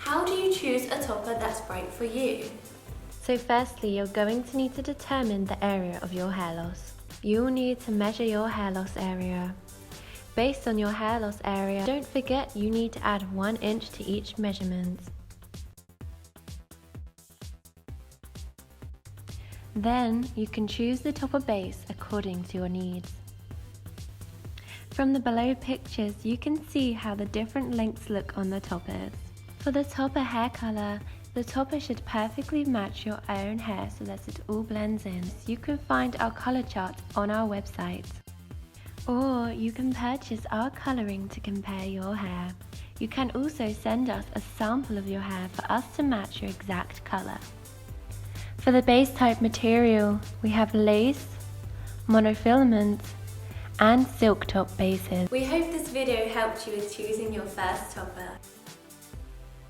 How do you choose a topper that's right for you? So firstly, you're going to need to determine the area of your hair loss. You will need to measure your hair loss area. Based on your hair loss area, don't forget you need to add 1 inch to each measurement. Then you can choose the topper base according to your needs. From the below pictures, you can see how the different lengths look on the toppers. For the topper hair color, the topper should perfectly match your own hair so that it all blends in. You can find our color chart on our website. Or you can purchase our coloring to compare your hair. You can also send us a sample of your hair for us to match your exact color. For the base type material, we have lace, monofilament, and silk top bases. We hope this video helped you with choosing your first topper.